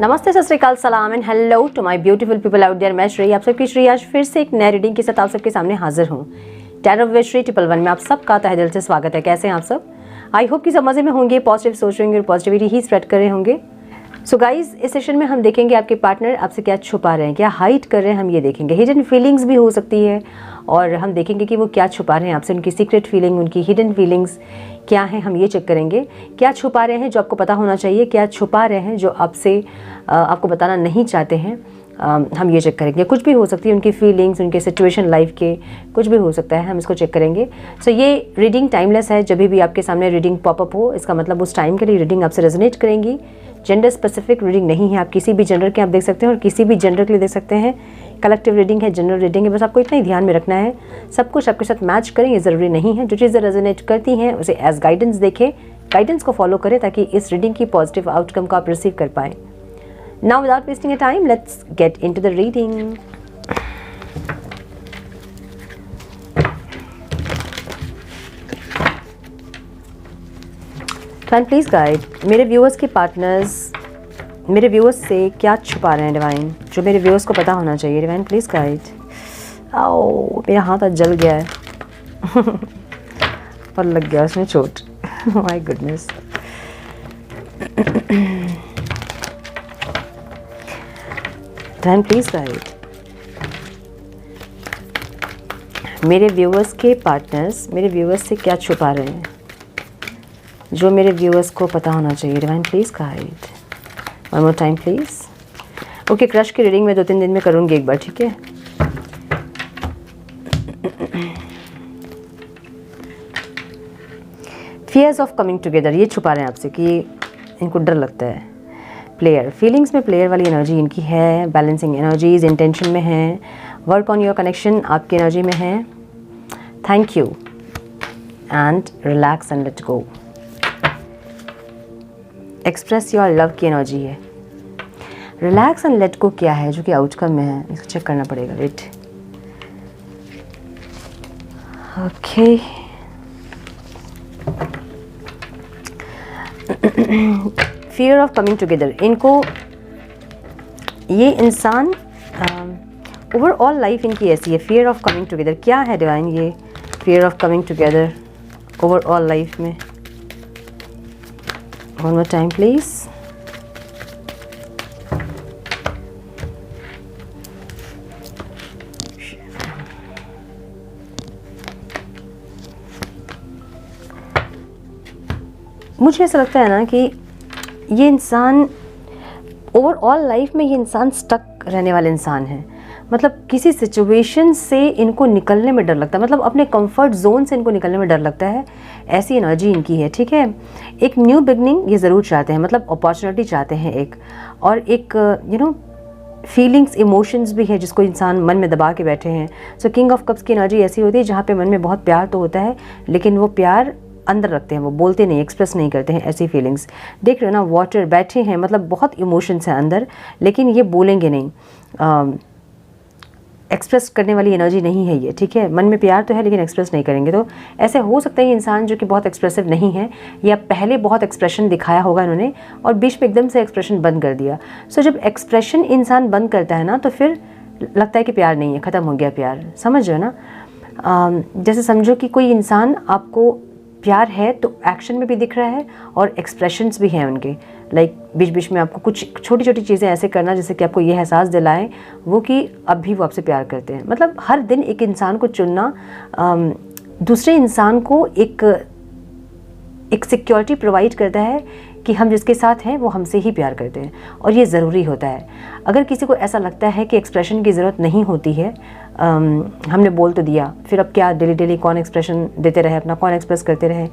नमस्ते, सत श्री अकाल, सलाम and hello to my beautiful people out there. मैं श्री, आप सबकी श्री आज फिर से एक नए रीडिंग के साथ आप सबके सामने हाजिर हूँ। टैरो विद श्री 111 में आप सबका तहे दिल से स्वागत है। कैसे हैं आप सब? आई होप कि सब मजे में होंगे, पॉजिटिव सोच रहे होंगे और पॉजिटिविटी ही स्प्रेड कर रहे होंगे। सो गाइज, इस सेशन में हम देखेंगे आपके पार्टनर आपसे क्या छुपा रहे हैं, क्या हाइड कर रहे हैं, हम ये देखेंगे। हिडन फीलिंग्स भी हो सकती है और हम देखेंगे कि वो क्या छुपा रहे हैं आपसे, उनकी सीक्रेट फीलिंग, उनकी हिडन फीलिंग्स क्या है, हम ये चेक करेंगे। क्या छुपा रहे हैं जो आपको पता होना चाहिए, क्या छुपा रहे हैं जो आपसे आपको बताना नहीं चाहते हैं, हम ये चेक करेंगे। कुछ भी हो सकती है, उनकी फीलिंग्स, उनके सिचुएशन लाइफ के, कुछ भी हो सकता है, हम इसको चेक करेंगे। सो ये रीडिंग टाइमलेस है। जब भी आपके सामने रीडिंग पॉपअप हो, इसका मतलब उस टाइम के लिए रीडिंग आपसे रेजोनेट करेंगी। जेंडर स्पेसिफिक रीडिंग नहीं है, आप किसी भी जेंडर के आप देख सकते हैं और किसी भी जेंडर के लिए देख सकते हैं। कलेक्टिव रीडिंग है, जनरल रीडिंग है, बस आपको इतना ही ध्यान में रखना है। सब कुछ आपके साथ मैच करें ये ज़रूरी नहीं है। जो चीज़ें रेजोनेट करती हैं उसे एज गाइडेंस देखें, गाइडेंस को फॉलो करें ताकि इस रीडिंग की पॉजिटिव आउटकम को आप रिसीव कर पाएँ। Now without wasting your time, let's get into the reading. Divine, please guide मेरे व्यूअर्स के पार्टनर्स मेरे व्यूअर्स से क्या छुपा रहे हैं डिवाइन, जो मेरे व्यूअर्स को पता होना चाहिए। Divine please guide. आओ, मेरा हाथ आज जल गया है पर लग गया उसमें चोट। My goodness. Divine, please guide मेरे व्यूअर्स के पार्टनर्स मेरे व्यूअर्स से क्या छुपा रहे हैं, जो मेरे व्यूअर्स को पता होना चाहिए। Divine please guide. One more time please. Okay, crush की रीडिंग मैं 2-3 दिन में करूँगी एक बार, ठीक है? फियर्स ऑफ कमिंग टुगेदर, ये छुपा रहे हैं आपसे कि इनको डर लगता है। प्लेयर, फीलिंग्स में प्लेयर वाली एनर्जी इनकी है। बैलेंसिंग एनर्जीज इंटेंशन में है। वर्क ऑन योर कनेक्शन आपकी एनर्जी में है। Thank you and relax and let go. Express your love की एनर्जी है। रिलैक्स एंड लेट गो क्या है जो कि आउटकम में है, इसको चेक करना पड़ेगा। Wait, okay. Fear of coming together, इनको ये इंसान ओवरऑल लाइफ इनकी ऐसी है। फियर ऑफ कमिंग टुगेदर क्या है डिवाइन? ये fear of coming together overall life में। One more time please. मुझे ऐसा लगता है ना कि ये इंसान ओवरऑल लाइफ में ये इंसान स्टक रहने वाले इंसान है। मतलब किसी सिचुएशन से इनको निकलने में डर लगता है, मतलब अपने कंफर्ट जोन से इनको निकलने में डर लगता है। ऐसी एनर्जी इनकी है, ठीक है? एक न्यू बिगनिंग ये ज़रूर चाहते हैं, मतलब अपॉर्चुनिटी चाहते हैं एक, और एक फीलिंग्स, इमोशंस भी है जिसको इंसान मन में दबा के बैठे हैं। सो किंग ऑफ कप्स की एनर्जी ऐसी होती है जहाँ पे मन में बहुत प्यार तो होता है लेकिन वो प्यार अंदर रखते हैं, वो बोलते नहीं, एक्सप्रेस नहीं करते हैं। ऐसी फीलिंग्स देख रहे हो ना, वाटर बैठे हैं, मतलब बहुत इमोशंस हैं अंदर लेकिन ये बोलेंगे नहीं। एक्सप्रेस करने वाली एनर्जी नहीं है ये, ठीक है? मन में प्यार तो है लेकिन एक्सप्रेस नहीं करेंगे। तो ऐसे हो सकता है इंसान जो कि बहुत एक्सप्रेसिव नहीं है, या पहले बहुत एक्सप्रेशन दिखाया होगा इन्होंने और बीच में एकदम से एक्सप्रेशन बंद कर दिया। सो जब एक्सप्रेशन इंसान बंद करता है ना तो फिर लगता है कि प्यार नहीं है, ख़त्म हो गया प्यार। समझ रहे हो ना? जैसे समझो कि कोई इंसान आपको प्यार है तो एक्शन में भी दिख रहा है और एक्सप्रेशंस भी हैं उनके, लाइक बीच बीच में आपको कुछ छोटी छोटी चीज़ें ऐसे करना जिससे कि आपको ये एहसास दिलाएं वो कि अब भी वो आपसे प्यार करते हैं। मतलब हर दिन एक इंसान को चुनना दूसरे इंसान को एक सिक्योरिटी प्रोवाइड करता है कि हम जिसके साथ हैं वो हमसे ही प्यार करते हैं, और ये ज़रूरी होता है। अगर किसी को ऐसा लगता है कि एक्सप्रेशन की ज़रूरत नहीं होती है, हमने बोल तो दिया, फिर अब क्या डेली डेली कौन एक्सप्रेशन देते रहे, अपना कौन एक्सप्रेस करते रहे,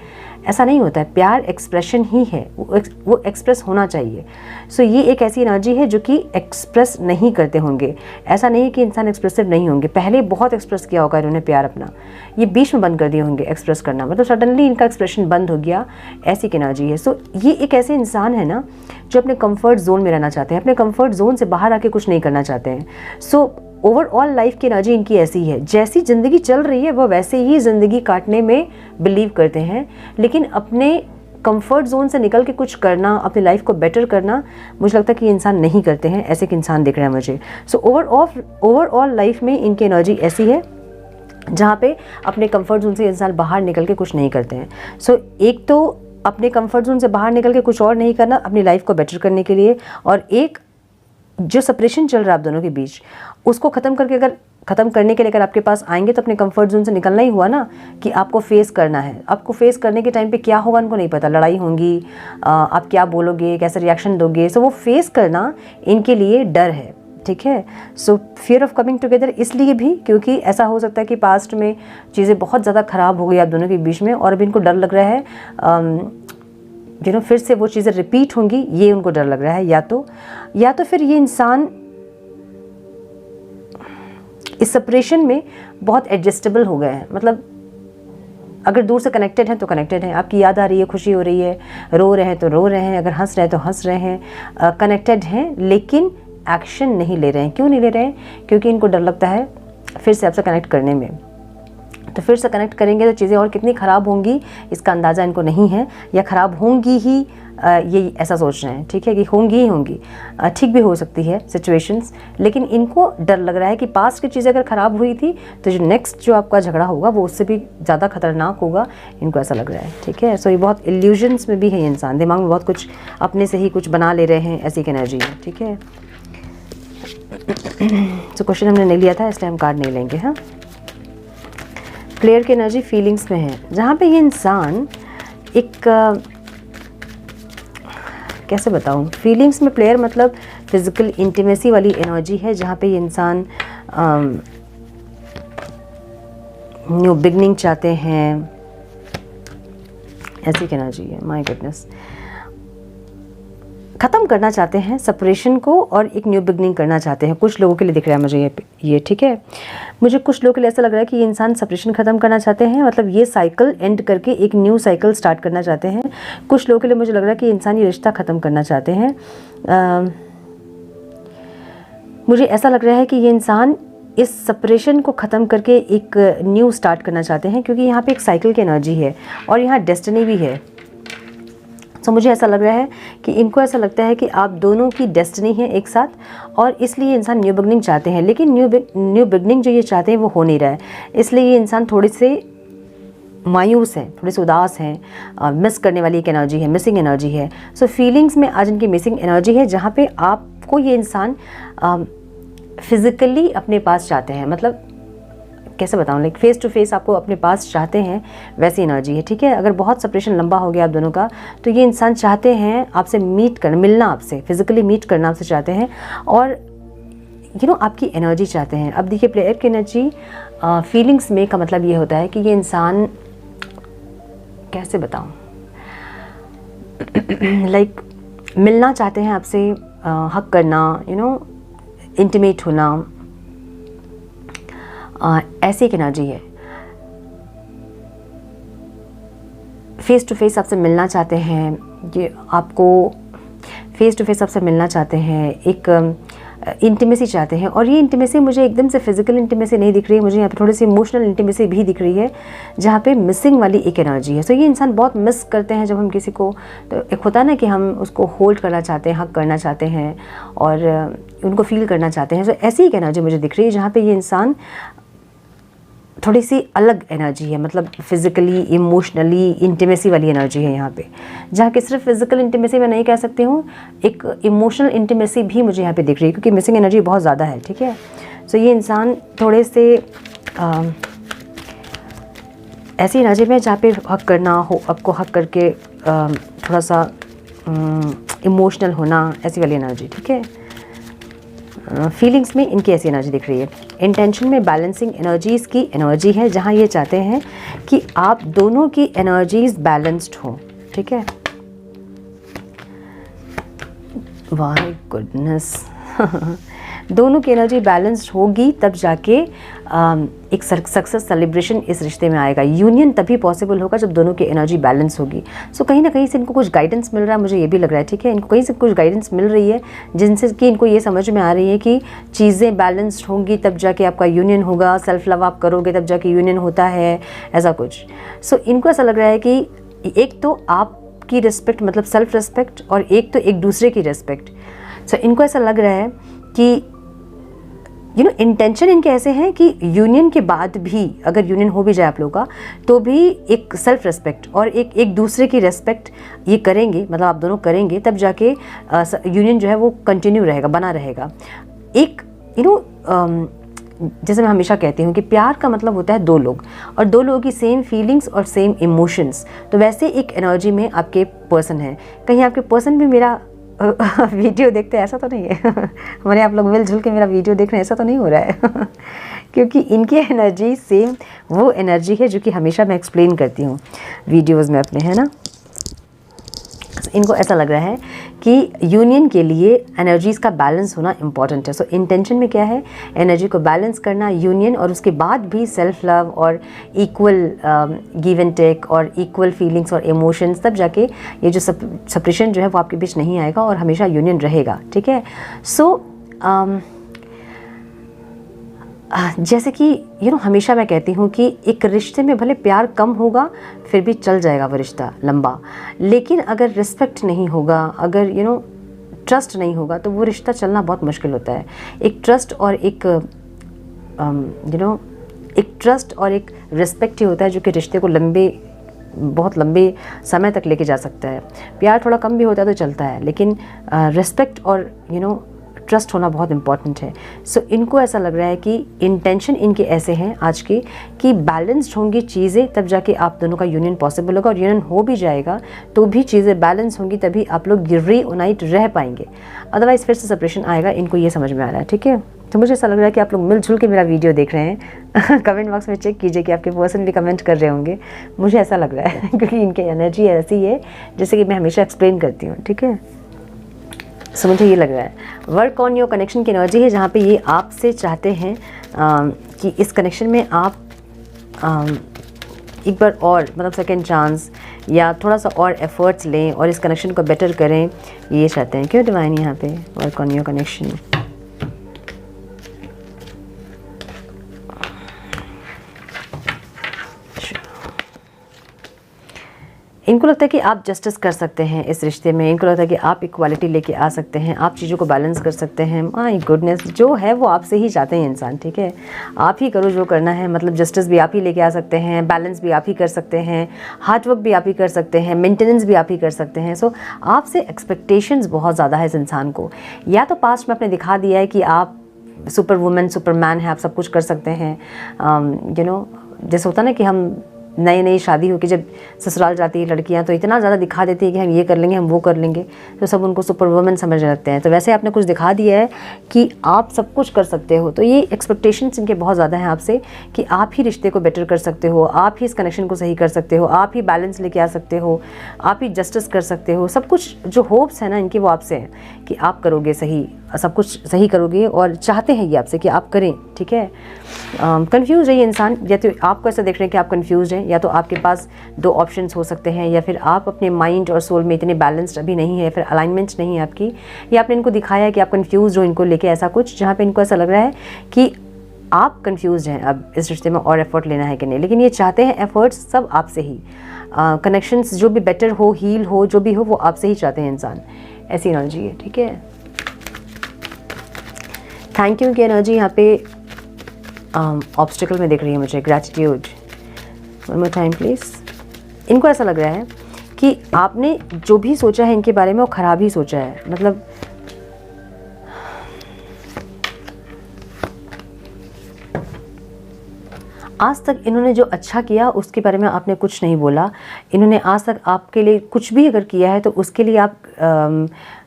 ऐसा नहीं होता है। प्यार एक्सप्रेशन ही है, वो एक्सप्रेस होना चाहिए। सो ये एक ऐसी एनर्जी है जो कि एक्सप्रेस नहीं करते होंगे। ऐसा नहीं है कि इंसान एक्सप्रेसिव नहीं होंगे, पहले बहुत एक्सप्रेस किया होगा इन्होंने प्यार अपना, ये बीच में बंद कर दिए होंगे एक्सप्रेस करना, मतलब सडनली इनका एक्सप्रेशन बंद हो गया, ऐसी की एनर्जी है। सो ये एक ऐसे इंसान है ना जो अपने कंफर्ट जोन में रहना चाहते हैं, अपने कंफर्ट जोन से बाहर आके कुछ नहीं करना चाहते हैं। सो ओवरऑल लाइफ की एनर्जी इनकी ऐसी है, जैसी ज़िंदगी चल रही है वो वैसे ही ज़िंदगी काटने में बिलीव करते हैं, लेकिन अपने कंफर्ट जोन से निकल के कुछ करना, अपनी लाइफ को बेटर करना, मुझे लगता है कि ये इंसान नहीं करते हैं। ऐसे कि इंसान दिख रहा है मुझे। सो ओवरऑल लाइफ में इनकी एनर्जी ऐसी है जहाँ पे अपने कंफर्ट जोन से इंसान बाहर निकल के कुछ नहीं करते हैं। सो एक तो अपने कंफर्ट जोन से बाहर निकल के कुछ और नहीं करना अपनी लाइफ को बेटर करने के लिए, और एक जो सेपरेशन चल रहा है आप दोनों के बीच, उसको ख़त्म करने के लिए अगर आपके पास आएंगे तो अपने कंफर्ट जोन से निकलना ही हुआ ना, कि आपको फेस करना है। आपको फेस करने के टाइम पे क्या होगा इनको नहीं पता, लड़ाई होंगी, आप क्या बोलोगे, कैसे रिएक्शन दोगे, सो वो फेस करना इनके लिए डर है। ठीक है। सो फियर ऑफ कमिंग टुगेदर इसलिए भी क्योंकि ऐसा हो सकता है कि पास्ट में चीज़ें बहुत ज़्यादा ख़राब हो गई आप दोनों के बीच में, और अभी इनको डर लग रहा है फिर से वो चीज़ें रिपीट होंगी, ये उनको डर लग रहा है। या तो फिर ये इंसान इस सेपरेशन में बहुत एडजस्टेबल हो गए हैं। मतलब अगर दूर से कनेक्टेड हैं तो कनेक्टेड हैं, आपकी याद आ रही है, खुशी हो रही है, रो रहे हैं तो रो रहे हैं, अगर हंस रहे हैं तो हंस रहे हैं, कनेक्टेड हैं, लेकिन एक्शन नहीं ले रहे हैं। क्यों नहीं ले रहे हैं? क्योंकि इनको डर लगता है फिर से आपसे कनेक्ट करने में। तो फिर से कनेक्ट करेंगे तो चीज़ें और कितनी ख़राब होंगी इसका अंदाज़ा इनको नहीं है, या ख़राब होंगी ही, ये ऐसा सोच रहे हैं। ठीक है, कि होंगी ही होंगी। ठीक भी हो सकती है सिचुएशंस, लेकिन इनको डर लग रहा है कि पास्ट की चीज़ें अगर ख़राब हुई थी तो जो नेक्स्ट जो आपका झगड़ा होगा वो उससे भी ज़्यादा खतरनाक होगा, इनको ऐसा लग रहा है। ठीक है। सो ये बहुत इल्यूजन्स में भी है, इंसान दिमाग में बहुत कुछ अपने से ही कुछ बना ले रहे हैं, ऐसी एक एनर्जी है। ठीक है। तो क्वेश्चन हमने नहीं लिया था इसलिए हम कार्ड नहीं लेंगे। हाँ, प्लेयर की एनर्जी फीलिंग्स में है, जहाँ पे ये इंसान एक कैसे बताऊँ, फीलिंग्स में प्लेयर मतलब फिजिकल इंटीमेसी वाली एनर्जी है, जहाँ पे ये इंसान न्यू बिगनिंग चाहते हैं, ऐसी की एनर्जी है। माय गुडनेस, ख़त्म करना चाहते हैं सेपरेशन को और एक न्यू बिगनिंग करना चाहते हैं। कुछ लोगों के लिए दिख रहा है मुझे ये ठीक है। मुझे कुछ लोगों के लिए ऐसा लग रहा है कि ये इंसान सेपरेशन ख़त्म करना चाहते हैं, मतलब ये साइकिल एंड करके एक न्यू साइकिल स्टार्ट करना चाहते हैं। कुछ लोगों के लिए मुझे लग रहा है कि इंसान ये रिश्ता ख़त्म करना चाहते हैं। मुझे ऐसा लग रहा है कि ये इंसान इस सेपरेशन को ख़त्म करके एक न्यू स्टार्ट करना चाहते हैं, क्योंकि यहाँ पे एक साइकिल की एनर्जी है और यहाँ डेस्टिनी भी है। तो मुझे ऐसा लग रहा है कि इनको ऐसा लगता है कि आप दोनों की डेस्टिनी है एक साथ, और इसलिए इंसान न्यू बिगनिंग चाहते हैं, लेकिन न्यू बिगनिंग जो ये चाहते हैं वो हो नहीं रहा है। इसलिए ये इंसान थोड़े से मायूस हैं, थोड़े से उदास हैं, मिस करने वाली एक एनर्जी है, मिसिंग एनर्जी है। सो फीलिंग्स में आज इनकी मिसिंग एनर्जी है, जहाँ पे आपको ये इंसान फिज़िकली अपने पास चाहते हैं। मतलब कैसे बताऊँ, लाइक फेस टू फेस आपको अपने पास चाहते हैं, वैसी एनर्जी है। ठीक है। अगर बहुत सेपरेशन लंबा हो गया आप दोनों का, तो ये इंसान चाहते हैं आपसे मिलना, आपसे फिजिकली मीट करना आपसे चाहते हैं, और आपकी एनर्जी चाहते हैं। अब देखिए, प्लेयर की एनर्जी फीलिंग्स में का मतलब ये होता है कि ये इंसान, कैसे बताऊँ, लाइक मिलना चाहते हैं आपसे, हक करना, इंटीमेट होना, ऐसी एक एनर्जी है। फेस टू फेस आपसे मिलना चाहते हैं, ये आपको फेस टू फेस आपसे मिलना चाहते हैं, एक इंटीमेसी चाहते हैं। और ये इंटीमेसी मुझे एकदम से फिजिकल इंटीमेसी नहीं दिख रही है, मुझे यहाँ पे थोड़ी सी इमोशनल इंटीमेसी भी दिख रही है, जहाँ पे मिसिंग वाली एक एनर्जी है। सो ये इंसान बहुत मिस करते हैं जब हम किसी को, तो एक होता है ना कि हम उसको होल्ड करना चाहते हैं, हक करना चाहते हैं और उनको फील करना चाहते हैं। सो ऐसी एक एनर्जी मुझे दिख रही है, जहाँ पे ये इंसान थोड़ी सी अलग एनर्जी है, मतलब फिज़िकली इमोशनली इंटीमेसी वाली एनर्जी है यहाँ पे, जहाँ कि सिर्फ फिज़िकल इंटीमेसी मैं नहीं कह सकती हूँ, एक इमोशनल इंटीमेसी भी मुझे यहाँ पे दिख रही है, क्योंकि मिसिंग एनर्जी बहुत ज़्यादा है। ठीक है। सो ये इंसान थोड़े से ऐसी एनर्जी में जहाँ पे हक करना हो, आपको हक करके थोड़ा सा इमोशनल होना, ऐसी वाली एनर्जी। ठीक है। फीलिंग्स में इनकी ऐसी एनर्जी दिख रही है। इंटेंशन में बैलेंसिंग एनर्जीज़ की एनर्जी है, जहाँ ये चाहते हैं कि आप दोनों की एनर्जीज़ बैलेंस्ड हो। ठीक है। वाह गुडनेस दोनों की एनर्जी बैलेंस्ड होगी, तब जाके एक सक्सेस सेलिब्रेशन इस रिश्ते में आएगा। यूनियन तभी पॉसिबल होगा जब दोनों की एनर्जी बैलेंस होगी। सो कहीं ना कहीं से इनको कुछ गाइडेंस मिल रहा है, मुझे ये भी लग रहा है। ठीक है। इनको कहीं से कुछ गाइडेंस मिल रही है, जिनसे कि इनको ये समझ में आ रही है कि चीज़ें बैलेंस्ड होंगी तब जाके आपका यूनियन होगा, सेल्फ लव आप करोगे तब जाके यूनियन होता है, ऐसा कुछ। सो इनको ऐसा लग रहा है कि एक तो आप आपकी रिस्पेक्ट मतलब सेल्फ रिस्पेक्ट, और एक तो एक दूसरे की रिस्पेक्ट। सो इनको ऐसा लग रहा है कि इंटेंशन इनके ऐसे हैं कि यूनियन के बाद भी, अगर यूनियन हो भी जाए आप लोगों का, तो भी एक सेल्फ रिस्पेक्ट और एक दूसरे की रिस्पेक्ट ये करेंगे, मतलब आप दोनों करेंगे, तब जाके यूनियन जो है वो कंटिन्यू रहेगा, बना रहेगा। एक जैसे मैं हमेशा कहती हूँ कि प्यार का मतलब होता है दो लोग, और दो लोगों की सेम फीलिंग्स और सेम इमोशंस। तो वैसे एक एनर्जी में आपके पर्सन है। कहीं आपके पर्सन भी मेरा वीडियो देखते हैं ऐसा तो नहीं है हमारे आप लोग मिलजुल के मेरा वीडियो देख रहे हैं ऐसा तो नहीं हो रहा है क्योंकि इनकी एनर्जी सेम वो एनर्जी है जो कि हमेशा मैं एक्सप्लेन करती हूँ वीडियोस में अपने, है ना। इनको ऐसा लग रहा है कि यूनियन के लिए एनर्जीज़ का बैलेंस होना इम्पॉर्टेंट है। सो इंटेंशन में क्या है, एनर्जी को बैलेंस करना, यूनियन, और उसके बाद भी सेल्फ लव और इक्वल गिव एंड टेक और इक्वल फीलिंग्स और इमोशंस, तब जाके ये जो सेपरेशन जो है वो आपके बीच नहीं आएगा और हमेशा यूनियन रहेगा, ठीक है। सो जैसे कि हमेशा मैं कहती हूँ कि एक रिश्ते में भले प्यार कम होगा फिर भी चल जाएगा वो रिश्ता लंबा, लेकिन अगर रिस्पेक्ट नहीं होगा, अगर ट्रस्ट नहीं होगा, तो वो रिश्ता चलना बहुत मुश्किल होता है। एक ट्रस्ट और एक एक ट्रस्ट और एक रिस्पेक्ट ही होता है जो कि रिश्ते को बहुत लंबे समय तक लेके जा सकता है। प्यार थोड़ा कम भी होता है तो चलता है, लेकिन रिस्पेक्ट और ट्रस्ट होना बहुत इंपॉर्टेंट है। सो इनको ऐसा लग रहा है कि इंटेंशन इनके ऐसे हैं आज के कि बैलेंस्ड होंगी चीज़ें, तब जाके आप दोनों का यूनियन पॉसिबल होगा, और यूनियन हो भी जाएगा तो भी चीज़ें बैलेंस होंगी, तभी आप लोग रीयूनाइट रह पाएंगे। अदरवाइज फिर से सेपरेशन आएगा, इनको ये समझ में आ रहा है, ठीक है। तो मुझे ऐसा लग रहा है कि आप लोग मिलजुल के मेरा वीडियो देख रहे हैं कमेंट बॉक्स में चेक कीजिए कि आपके पर्सन भी कमेंट कर रहे होंगे, मुझे ऐसा लग रहा है क्योंकि इनकी एनर्जी ऐसी है जैसे कि मैं हमेशा एक्सप्लेन करती हूँ, ठीक है। सो मुझे ये लग रहा है वर्क ऑन योर कनेक्शन की एनर्जी है, जहाँ पे ये आपसे चाहते हैं कि इस कनेक्शन में आप एक बार और मतलब सेकेंड चांस या थोड़ा सा और एफर्ट्स लें और इस कनेक्शन को बेटर करें, ये चाहते हैं। क्यों डिवाइन यहाँ पे वर्क ऑन योर कनेक्शन। इनको लगता है कि आप जस्टिस कर सकते हैं इस रिश्ते में, इनको लगता है कि आप इक्वालिटी लेके आ सकते हैं, आप चीज़ों को बैलेंस कर सकते हैं। माय गुडनेस, जो है वो आपसे ही चाहते हैं इंसान, ठीक है। आप ही करो जो करना है, मतलब जस्टिस भी आप ही लेके आ सकते हैं, बैलेंस भी आप ही कर सकते हैं, हार्ड वर्क भी आप ही कर सकते हैं, मेंटेनेंस भी आप ही कर सकते हैं। सो आपसे एक्सपेक्टेशंस बहुत ज़्यादा है इस इंसान को। या तो पास्ट में आपने दिखा दिया है कि आप सुपर वुमेन सुपरमैन है, आप सब कुछ कर सकते हैं। जैसे होता ना कि हम नई शादी हो कि जब ससुराल जाती है लड़कियां तो इतना ज़्यादा दिखा देती है कि हम ये कर लेंगे, हम वो कर लेंगे, तो सब उनको सुपर वुमेन समझने लगते हैं। तो वैसे आपने कुछ दिखा दिया है कि आप सब कुछ कर सकते हो, तो ये एक्सपेक्टेशंस इनके बहुत ज़्यादा हैं आपसे कि आप ही रिश्ते को बेटर कर सकते हो, आप ही इस कनेक्शन को सही कर सकते हो, आप ही बैलेंस लेके आ सकते हो, आप ही जस्टिस कर सकते हो। सब कुछ जो होप्स है ना इनकी वो आपसे हैं कि आप करोगे सही, सब कुछ सही करोगे, और चाहते हैं ये आपसे कि आप करें, ठीक है। कंफ्यूज है ये इंसान, या तो आपको ऐसा देख रहे हैं कि आप कंफ्यूज हैं, या तो आपके पास दो ऑप्शंस हो सकते हैं, या फिर आप अपने माइंड और सोल में इतने बैलेंस्ड अभी नहीं है, फिर अलाइनमेंट नहीं है आपकी, या आपने इनको दिखाया है कि आप कंफ्यूज हो इनको लेके, ऐसा कुछ जहाँ पे इनको ऐसा लग रहा है कि आप कंफ्यूज हैं अब इस रिश्ते में और एफर्ट लेना है कि नहीं। लेकिन ये चाहते हैं एफर्ट्स सब आपसे ही, कनेक्शंस जो भी बेटर हो, हील हो, जो भी हो वो आपसे ही चाहते हैं इंसान, ऐसी एनर्जी है, ठीक है। थैंक यू की एनर्जी यहाँ पे ऑब्स्टिकल में दिख रही है मुझे, gratitude. One more time please. इनको ऐसा लग रहा है कि आपने जो भी सोचा है इनके बारे में वो ख़राब ही सोचा है, मतलब आज तक इन्होंने जो अच्छा किया उसके बारे में आपने कुछ नहीं बोला। इन्होंने आज तक आपके लिए कुछ भी अगर किया है तो उसके लिए आप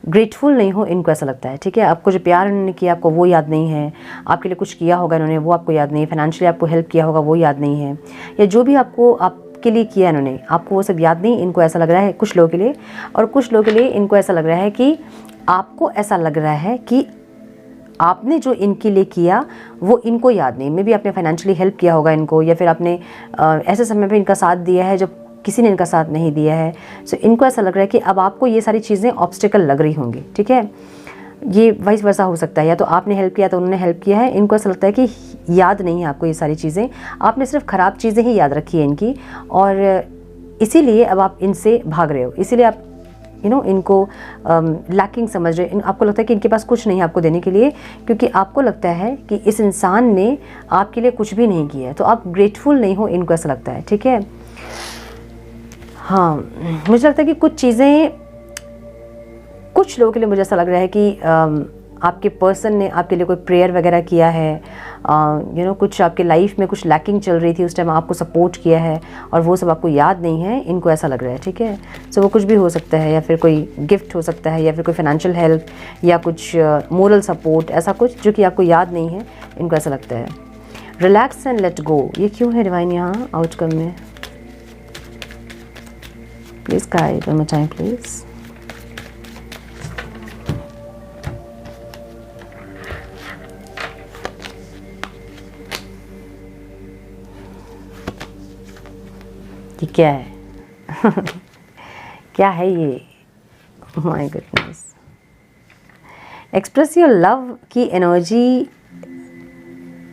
ग्रेटफुल नहीं हो, इनको ऐसा लगता है, ठीक है। आपको जो प्यार इन्होंने किया आपको वो याद नहीं है, आपके लिए कुछ किया होगा इन्होंने वो आपको याद नहीं है, फाइनेंशियली आपको हेल्प किया होगा वो याद नहीं है, या जो भी आपके लिए किया इन्होंने आपको वो सब याद नहीं। इनको ऐसा लग रहा है कुछ लोगों के लिए, और कुछ लोगों के लिए इनको ऐसा लग रहा है कि आपको ऐसा लग रहा है कि आपने जो इनके लिए किया वो इनको याद नहीं। मे बी आपने फाइनेंशियली हेल्प किया होगा इनको, या फिर आपने ऐसे समय पे इनका साथ दिया है जब किसी ने इनका साथ नहीं दिया है। सो इनको ऐसा लग रहा है कि अब आपको ये सारी चीज़ें ऑब्स्टिकल लग रही होंगी, ठीक है। ये वाइस वर्सा हो सकता है, या तो आपने हेल्प किया तो उन्होंने हेल्प किया है। इनको ऐसा लगता है कि याद नहीं है आपको ये सारी चीज़ें, आपने सिर्फ ख़राब चीज़ें ही याद रखी है इनकी, और इसीलिए अब आप इनसे भाग रहे हो, इसीलिए आप इनको लैकिंग समझ रहे, आपको लगता है कि इनके पास कुछ नहीं है आपको देने के लिए, क्योंकि आपको लगता है कि इस इंसान ने आपके लिए कुछ भी नहीं किया है, तो आप ग्रेटफुल नहीं हो, इनको ऐसा लगता है। ठीक है, हाँ, मुझे लगता है कि कुछ चीज़ें कुछ लोगों के लिए मुझे ऐसा लग रहा है कि आपके पर्सन ने आपके लिए कोई प्रेयर वगैरह किया है, कुछ आपके लाइफ में कुछ लैकिंग चल रही थी, उस टाइम आपको सपोर्ट किया है और वो सब आपको याद नहीं है, इनको ऐसा लग रहा है। ठीक है, सो वो कुछ भी हो सकता है, या फिर कोई गिफ्ट हो सकता है, या फिर कोई फाइनेंशियल हेल्प, या कुछ मोरल सपोर्ट, ऐसा कुछ जो कि आपको याद नहीं है, इनको ऐसा लगता है। रिलैक्स एंड लेट गो, ये क्यों है डिवाइन यहाँ आउटकम में? Please guide one more time please. ये क्या है? क्या है ये? My goodness. Express your love की एनर्जी,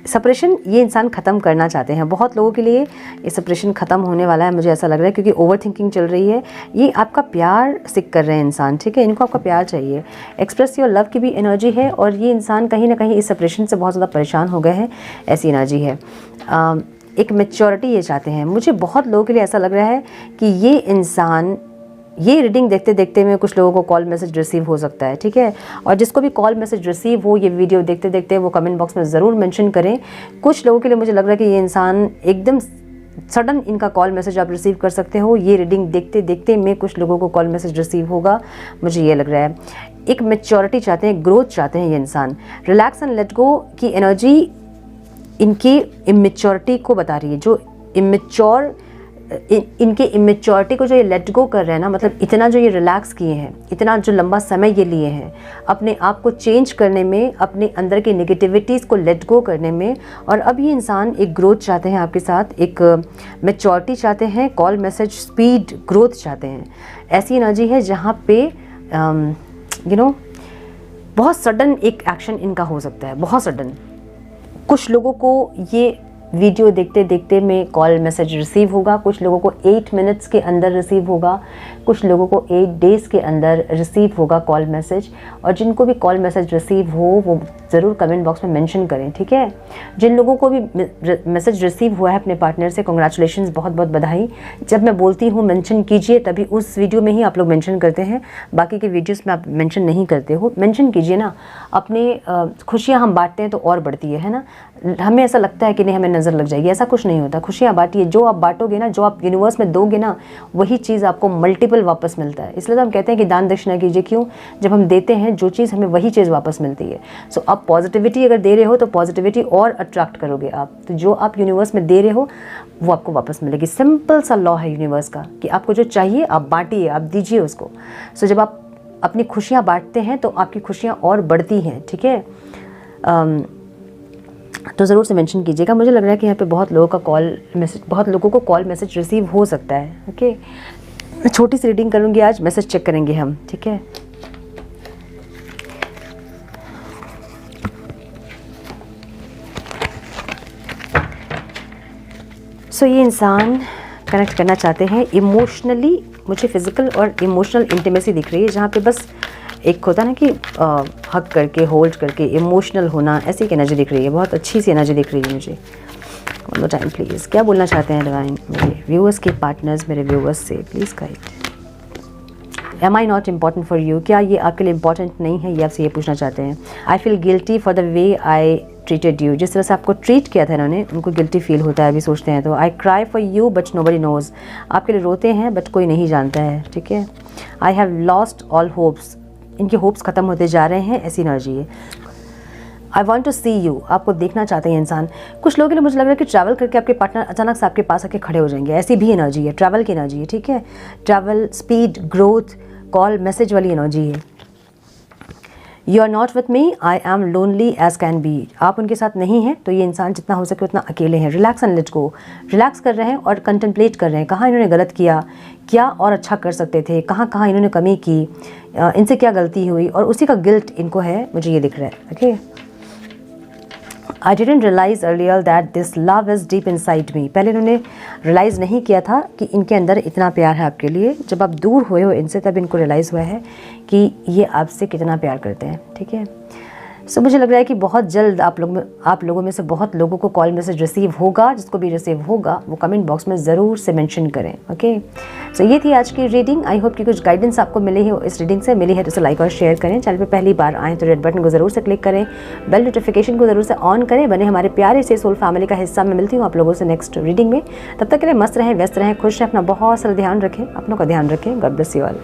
सेपरेशन ये इंसान ख़त्म करना चाहते हैं। बहुत लोगों के लिए ये सेपरेशन ख़त्म होने वाला है, मुझे ऐसा लग रहा है, क्योंकि ओवर थिंकिंग चल रही है। ये आपका प्यार सीख कर रहे हैं इंसान। ठीक है, इनको आपका प्यार चाहिए। एक्सप्रेस योर लव की भी एनर्जी है, और ये इंसान कहीं ना कहीं इस सेपरेशन से बहुत ज़्यादा परेशान हो गए हैं, ऐसी एनर्जी है। एक मैच्योरिटी ये चाहते हैं। मुझे बहुत लोगों के लिए ऐसा लग रहा है कि ये इंसान, ये रीडिंग देखते देखते में कुछ लोगों को कॉल मैसेज रिसीव हो सकता है। ठीक है, और जिसको भी कॉल मैसेज रिसीव हो ये वीडियो देखते देखते, वो कमेंट बॉक्स में ज़रूर मेंशन करें। कुछ लोगों के लिए मुझे लग रहा है कि ये इंसान एकदम सडन इनका कॉल मैसेज आप रिसीव कर सकते हो। ये रीडिंग देखते देखते में कुछ लोगों को कॉल मैसेज रिसीव होगा, मुझे ये लग रहा है। एक मैच्योरिटी चाहते हैं, ग्रोथ चाहते हैं ये इंसान। रिलैक्स एंड लेट गो की एनर्जी इनकी इमेच्योरिटी को बता रही है। जो इमेच्योर, इनके इमेच्योरिटी को जो ये लेट गो कर रहे हैं ना, मतलब इतना जो ये रिलैक्स किए हैं, इतना जो लंबा समय ये लिए हैं अपने आप को चेंज करने में, अपने अंदर की नेगेटिविटीज़ को लेट गो करने में, और अब ये इंसान एक ग्रोथ चाहते हैं आपके साथ, एक मैच्योरिटी चाहते हैं, कॉल मैसेज स्पीड ग्रोथ चाहते हैं। ऐसी एनर्जी है जहाँ पे बहुत सडन एक एक्शन इनका हो सकता है, बहुत सडन। कुछ लोगों को ये वीडियो देखते देखते में कॉल मैसेज रिसीव होगा, कुछ लोगों को 8 मिनट्स के अंदर रिसीव होगा, कुछ लोगों को 8 डेज़ के अंदर रिसीव होगा कॉल मैसेज। और जिनको भी कॉल मैसेज रिसीव हो वो ज़रूर कमेंट बॉक्स में मेंशन करें। ठीक है, जिन लोगों को भी मैसेज रिसीव हुआ है अपने पार्टनर से, कॉन्ग्रेचुलेशंस, बहुत बहुत बधाई। जब मैं बोलती हूँ मेंशन कीजिए, तभी उस वीडियो में ही आप लोग मेंशन करते हैं, बाकी के वीडियोज़ में आप मेंशन नहीं करते हो। मेंशन कीजिए ना, अपने खुशियाँ हम बांटते हैं तो और बढ़ती है ना। हमें ऐसा लगता है कि नहीं हमें नज़र लग जाएगी, ऐसा कुछ नहीं होता। खुशियाँ बांटिए, जो आप बांटोगे ना, जो आप यूनिवर्स में दोगे ना, वही चीज़ आपको मल्टीपल वापस मिलता है। इसलिए तो हम कहते हैं कि दान दक्षिणा कीजिए। क्यों? जब हम देते हैं जो चीज़, हमें वही चीज़ वापस मिलती है। सो आप पॉजिटिविटी अगर दे रहे हो तो पॉजिटिविटी और अट्रैक्ट करोगे आप। तो जो आप यूनिवर्स में दे रहे हो वो आपको वापस मिलेगी। सिंपल सा लॉ है यूनिवर्स का कि आपको जो चाहिए आप बांटिए, आप दीजिए उसको। सो जब आप अपनी खुशियाँ बांटते हैं तो आपकी खुशियाँ और बढ़ती हैं। ठीक है, तो ज़रूर से मेंशन कीजिएगा। मुझे लग रहा है कि यहाँ पे बहुत लोगों का कॉल मैसेज, बहुत लोगों को कॉल मैसेज रिसीव हो सकता है। ओके, मैं छोटी सी रीडिंग करूँगी आज, मैसेज चेक करेंगे हम। ठीक है, सो ये इंसान कनेक्ट करना चाहते हैं इमोशनली। मुझे फिजिकल और इमोशनल इंटीमेसी दिख रही है, जहाँ पे बस एक होता है ना कि हक करके, होल्ड करके, इमोशनल होना, ऐसी एक एनर्जी दिख रही है। बहुत अच्छी सी एनर्जी दिख रही है मुझे। वन मोर टाइम प्लीज़, क्या बोलना चाहते हैं डिवाइन मेरे व्यूअर्स के पार्टनर्स, मेरे व्यूअर्स से? Please guide. Am I not important for you? क्या ये आपके लिए इम्पॉर्टेंट नहीं है, ये आपसे ये पूछना चाहते हैं। I feel guilty for the way I treated you. जिस तरह से आपको ट्रीट किया था इन्होंने, उनको गिल्टी फील होता है, अभी सोचते हैं तो। I cry for you but nobody nose. आपके लिए रोते हैं बट कोई नहीं जानता है। ठीक है, I have lost all hopes. इनके होप्स ख़त्म होते जा रहे हैं, ऐसी एनर्जी है। I want to see you. आपको देखना चाहते हैं इंसान। कुछ लोगों के लिए मुझे लग रहा है कि ट्रैवल करके आपके पार्टनर अचानक से आपके पास आके खड़े हो जाएंगे, ऐसी भी एनर्जी है। ट्रैवल की एनर्जी है। ठीक है, travel, speed, growth, call message वाली एनर्जी है। You are not with me, I am lonely as can be. आप उनके साथ नहीं हैं तो ये इंसान जितना हो सके उतना अकेले हैं। Relax and let go. Relax कर रहे हैं और कंटेम्पलेट कर रहे हैं, कहाँ इन्होंने गलत किया, क्या और अच्छा कर सकते थे, कहाँ कहाँ इन्होंने कमी की, इनसे क्या गलती हुई, और उसी का गिल्ट इनको है, मुझे ये दिख रहा है। Okay, I didn't realise earlier that this love is deep inside me. पहले इन्होंने रियलाइज़ नहीं किया था कि इनके अंदर इतना प्यार है आपके लिए। जब आप दूर हुए हो इनसे तब इनको रियलाइज़ हुआ है कि ये आपसे कितना प्यार करते हैं। ठीक है, सो मुझे लग रहा है कि बहुत जल्द आप लोगों में से बहुत लोगों को कॉल मैसेज रिसीव होगा। जिसको भी रिसीव होगा वो कमेंट बॉक्स में ज़रूर से मेंशन करें। ओके, सो ये थी आज की रीडिंग। आई होप कि कुछ गाइडेंस आपको मिली है, इस रीडिंग से मिली है तो इसे लाइक और शेयर करें। चैनल पे पहली बार आएँ तो रेड बटन को ज़रूर से क्लिक करें, बेल नोटिफिकेशन को ज़रूर से ऑन करें, बने हमारे प्यारे से सोल फैमिली का हिस्सा। मैं मिलती हूँ आप लोगों से नेक्स्ट रीडिंग में। तब तक के लिए मस्त रहें, व्यस्त रहें, खुश रहें, अपना बहुत सारा ध्यान रखें, अपनों का ध्यान रखें। God bless you all.